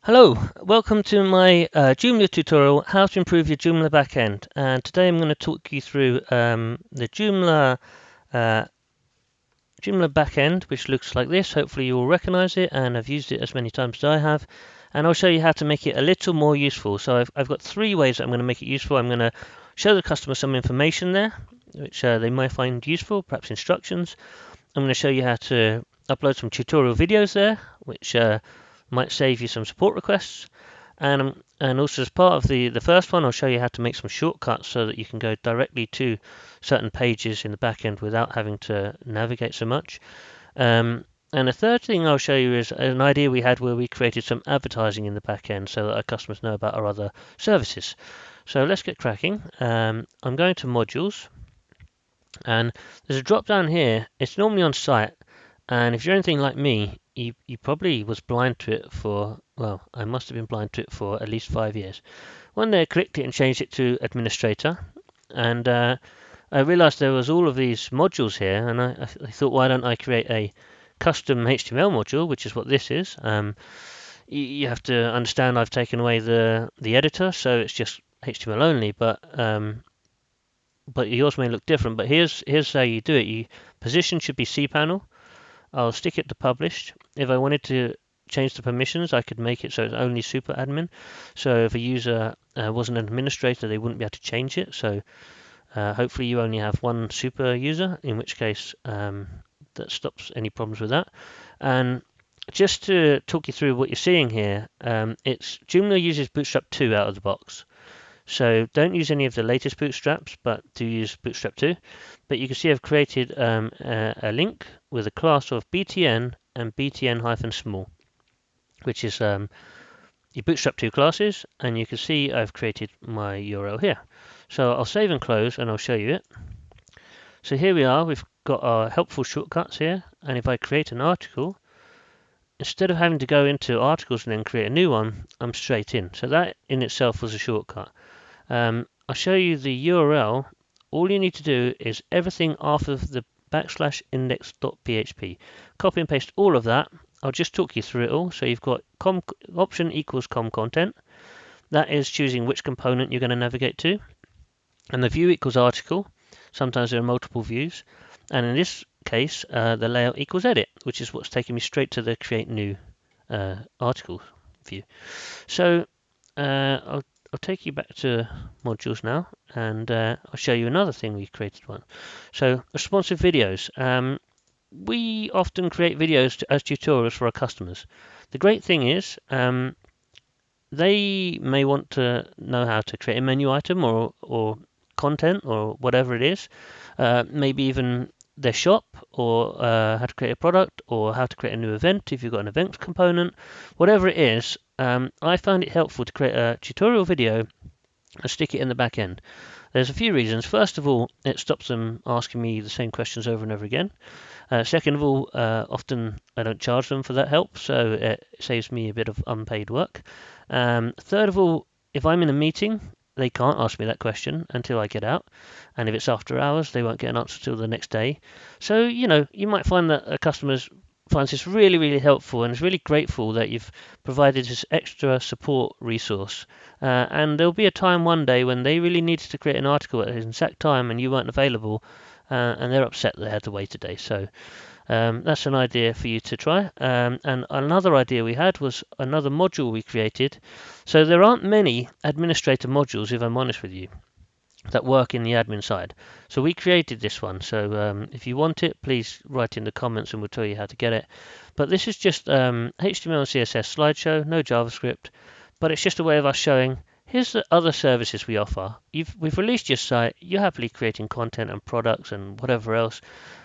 Hello, welcome to my Joomla tutorial, how to improve your Joomla backend. And today I'm going to talk you through the uh, Joomla backend, which looks like this. Hopefully you will recognize it and have used it as many times as I have. And I'll show you how to make it a little more useful. So I've got three ways that I'm going to make it useful. I'm going to show the customer some information there, which they might find useful, perhaps instructions. I'm going to show you how to upload some tutorial videos there, which might save you some support requests. And also as part of the first one, I'll show you how to make some shortcuts so that you can go directly to certain pages in the backend without having to navigate so much. And the third thing I'll show you is an idea we had where we created some advertising in the backend so that our customers know about our other services. So let's get cracking. I'm going to modules, and there's a drop down here. It's normally on site, and if you're anything like me, you probably was blind to it for, well, I must have been blind to it for at least 5 years. One day I clicked it and changed it to administrator, and I realized there was all of these modules here, and I thought, why don't I create a custom HTML module, which is what this is. You have to understand I've taken away the editor, so it's just HTML only, but yours may look different. But here's how you do it. You position should be cPanel. I'll stick it to published. If I wanted to change the permissions, I could make it so it's only super admin. So if a user wasn't an administrator, they wouldn't be able to change it. So hopefully you only have one super user, in which case that stops any problems with that. And just to talk you through what you're seeing here, it's Joomla uses Bootstrap 2 out of the box. So don't use any of the latest bootstraps, but do use Bootstrap 2. But you can see I've created a link with a class of btn and btn-small, which is your Bootstrap 2 classes, and you can see I've created my URL here. So I'll save and close, and I'll show you it. So here we are, we've got our helpful shortcuts here, and if I create an article, instead of having to go into articles and then create a new one, I'm straight in. So that in itself was a shortcut. I'll show you the URL. All you need to do is everything after the /index.php. Copy and paste all of that. I'll just talk you through it all. So you've got option equals com content. That is choosing which component you're going to navigate to. And the view equals article. Sometimes there are multiple views. And in this case, the layout equals edit, which is what's taking me straight to the create new article view. So I'll take you back to modules now, and I'll show you another thing we created one. So responsive videos. We often create videos as tutorials for our customers. The great thing is they may want to know how to create a menu item or content or whatever it is, maybe even their shop, or how to create a product, or how to create a new event if you've got an event component, whatever it is. I found it helpful to create a tutorial video and stick it in the back end. There's a few reasons. First of all, it stops them asking me the same questions over and over again. Second of all, often I don't charge them for that help, so it saves me a bit of unpaid work. Third of all, if I'm in a meeting, they can't ask me that question until I get out, and if it's after hours, they won't get an answer till the next day. So, you might find that a customer finds this really, really helpful and is really grateful that you've provided this extra support resource. And there'll be a time one day when they really needed to create an article at an exact time and you weren't available, and they're upset that they had to wait a day. So that's an idea for you to try. And another idea we had was another module we created. So there aren't many administrator modules, if I'm honest with you, that work in the admin side. So we created this one. So if you want it, please write in the comments and we'll tell you how to get it. But this is just HTML and CSS slideshow, no JavaScript, but it's just a way of us showing here's the other services we offer. We've released your site, you're happily creating content and products and whatever else.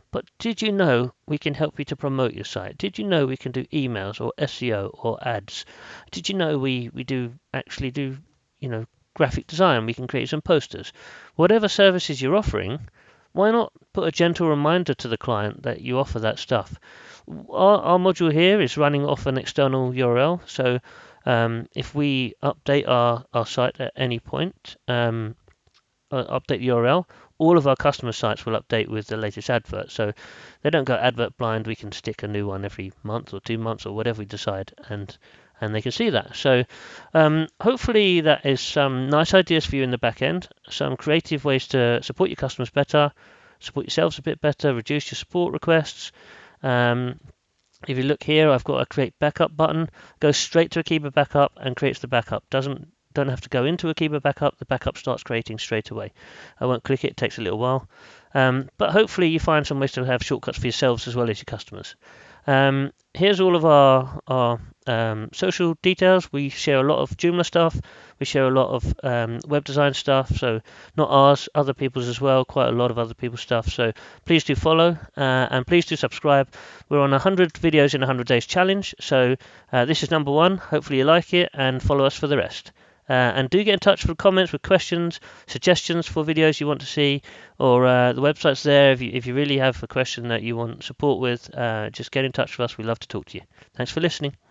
But did you know we can help you to promote your site? Did you know we can do emails or SEO or ads? Did you know we do actually do, graphic design? We can create some posters. Whatever services you're offering, why not put a gentle reminder to the client that you offer that stuff? Our module here is running off an external URL, so if we update our site at any point, update the URL, all of our customer sites will update with the latest advert. So they don't go advert blind. We can stick a new one every month or 2 months or whatever we decide, and and they can see that. So hopefully that is some nice ideas for you in the back end, some creative ways to support your customers better, support yourselves a bit better, reduce your support requests. If you look here, I've got a create backup button. Goes straight to Akiba backup and creates the backup. Don't have to go into Akiba backup. The backup starts creating straight away. I won't click it. It takes a little while. But hopefully you find some ways to have shortcuts for yourselves as well as your customers. Here's all of our social details. We share a lot of Joomla stuff. We share a lot of web design stuff. So not ours, other people's as well. Quite a lot of other people's stuff. So please do follow and please do subscribe. We're on 100 videos in 100 days challenge. So this is number 1. Hopefully you like it and follow us for the rest. And do get in touch with comments, with questions, suggestions for videos you want to see, or the website's there. If you really have a question that you want support with, just get in touch with us. We'd love to talk to you. Thanks for listening.